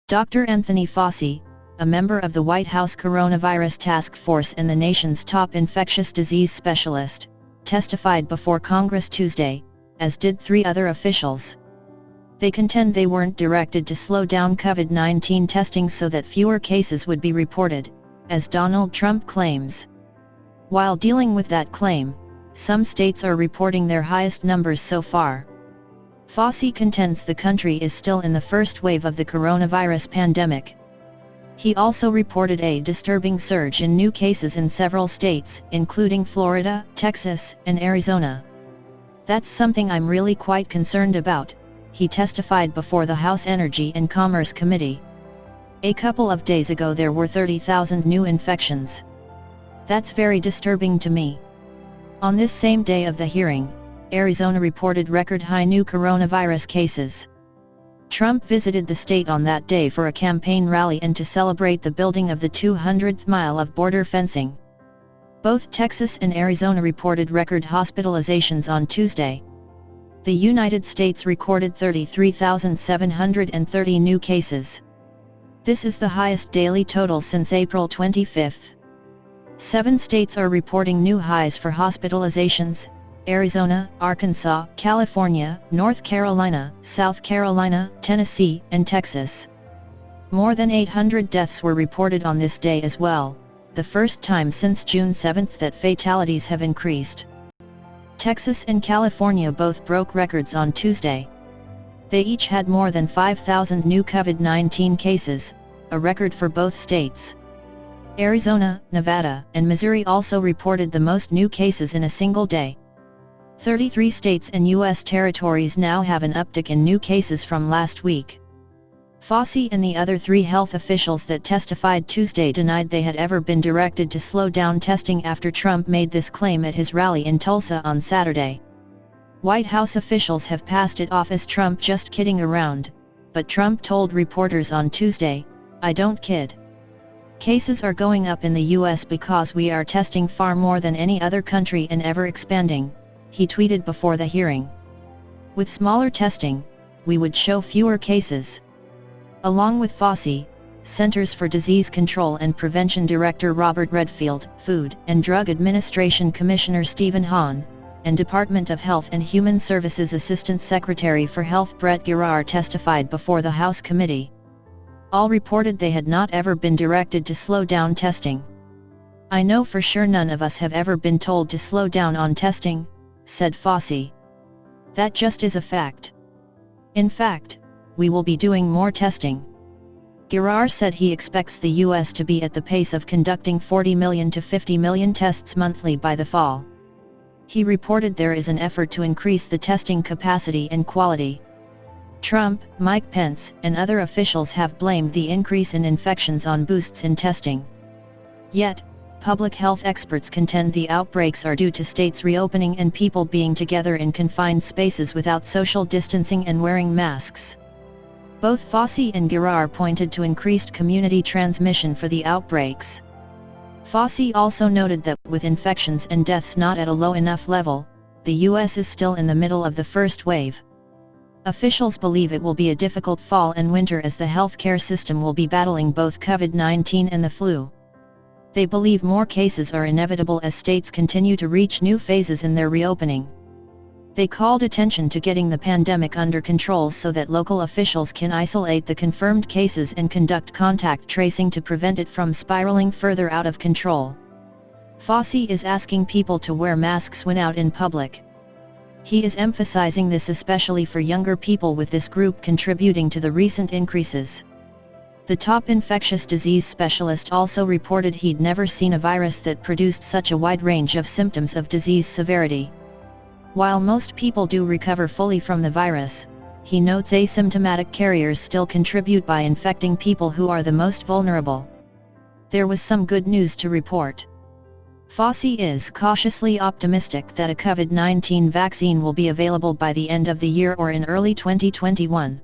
Dr. Anthony Fauci, a member of the White House Coronavirus Task Force and the nation's top infectious disease specialist, testified before Congress Tuesday, as did 3 other officials. They contend they weren't directed to slow down COVID-19 testing so that fewer cases would be reported, as Donald Trump claims. While dealing with that claim, some states are reporting their highest numbers so far. Fauci contends the country is still in the first wave of the coronavirus pandemic. He also reported a disturbing surge in new cases in several states, including Florida, Texas, and Arizona. "That's something I'm really quite concerned about," he testified before the House Energy and Commerce Committee. "A couple of days ago there were 30,000 new infections. That's very disturbing to me." On this same day of the hearing, Arizona reported record-high new coronavirus cases. Trump visited the state on that day for a campaign rally and to celebrate the building of the 200th mile of border fencing. Both Texas and Arizona reported record hospitalizations on Tuesday. The United States recorded 33,730 new cases. This is the highest daily total since April 25. 7 states are reporting new highs for hospitalizations: Arizona, Arkansas, California, North Carolina, South Carolina, Tennessee, and Texas. More than 800 deaths were reported on this day as well, the first time since June 7 that fatalities have increased. Texas and California both broke records on Tuesday. They each had more than 5,000 new COVID-19 cases, a record for both states. Arizona, Nevada, and Missouri also reported the most new cases in a single day. 33 states and U.S. territories now have an uptick in new cases from last week. Fauci and the other 3 health officials that testified Tuesday denied they had ever been directed to slow down testing after Trump made this claim at his rally in Tulsa on Saturday. White House officials have passed it off as Trump just kidding around, but Trump told reporters on Tuesday, "I don't kid. Cases are going up in the U.S. because we are testing far more than any other country and ever expanding," he tweeted before the hearing. "With smaller testing, we would show fewer cases." Along with Fauci, Centers for Disease Control and Prevention Director Robert Redfield, Food and Drug Administration Commissioner Stephen Hahn, and Department of Health and Human Services Assistant Secretary for Health Brett Giroir testified before the House committee. All reported they had not ever been directed to slow down testing. "I know for sure none of us have ever been told to slow down on testing," said Fauci. "That just is a fact. In fact, we will be doing more testing." Giroir said he expects the U.S. to be at the pace of conducting 40 million to 50 million tests monthly by the fall. He reported there is an effort to increase the testing capacity and quality. Trump, Mike Pence, and other officials have blamed the increase in infections on boosts in testing. Yet, public health experts contend the outbreaks are due to states reopening and people being together in confined spaces without social distancing and wearing masks. Both Fauci and Giroir pointed to increased community transmission for the outbreaks. Fauci also noted that with infections and deaths not at a low enough level, the U.S. is still in the middle of the first wave. Officials believe it will be a difficult fall and winter as the healthcare system will be battling both COVID-19 and the flu. They believe more cases are inevitable as states continue to reach new phases in their reopening. They called attention to getting the pandemic under control so that local officials can isolate the confirmed cases and conduct contact tracing to prevent it from spiraling further out of control. Fauci is asking people to wear masks when out in public. He is emphasizing this especially for younger people, with this group contributing to the recent increases. The top infectious disease specialist also reported he'd never seen a virus that produced such a wide range of symptoms of disease severity. While most people do recover fully from the virus, he notes asymptomatic carriers still contribute by infecting people who are the most vulnerable. There was some good news to report. Fauci is cautiously optimistic that a COVID-19 vaccine will be available by the end of the year or in early 2021.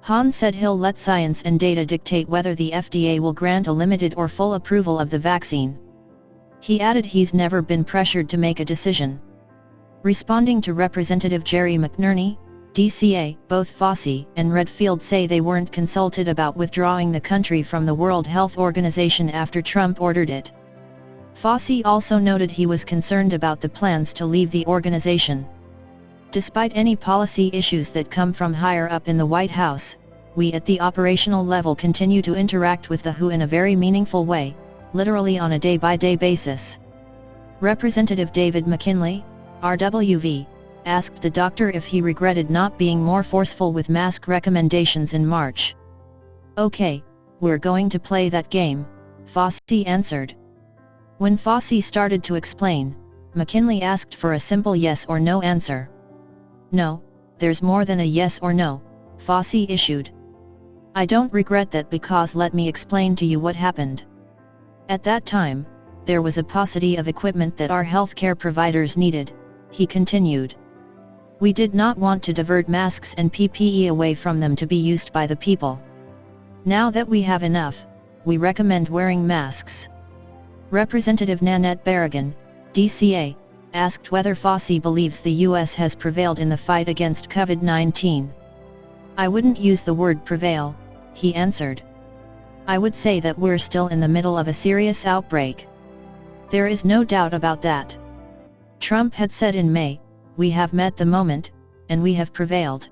Hahn said he'll let science and data dictate whether the FDA will grant a limited or full approval of the vaccine. He added he's never been pressured to make a decision. Responding to Representative Jerry McNerney, DCA, both Fauci and Redfield say they weren't consulted about withdrawing the country from the World Health Organization after Trump ordered it. Fauci also noted he was concerned about the plans to leave the organization. Despite any policy issues that come from higher up in the White House, we at the operational level continue to interact with the WHO in a very meaningful way, literally on a day-by-day basis. Representative David McKinley, RWV, asked the doctor if he regretted not being more forceful with mask recommendations in March. "Okay, we're going to play that game," Fauci answered. When Fauci started to explain, McKinley asked for a simple yes or no answer. "No, there's more than a yes or no," Fauci issued. "I don't regret that because let me explain to you what happened. At that time, there was a paucity of equipment that our healthcare providers needed," he continued. "We did not want to divert masks and PPE away from them to be used by the people. Now that we have enough, we recommend wearing masks." Representative Nanette Berrigan, DCA, asked whether Fauci believes the U.S. has prevailed in the fight against COVID-19. "I wouldn't use the word prevail," he answered. "I would say that we're still in the middle of a serious outbreak. There is no doubt about that. Trump had said in May, 'We have met the moment, and we have prevailed.'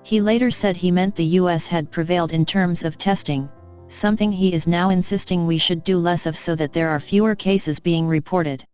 He later said he meant the U.S. had prevailed in terms of testing, something he is now insisting we should do less of so that there are fewer cases being reported."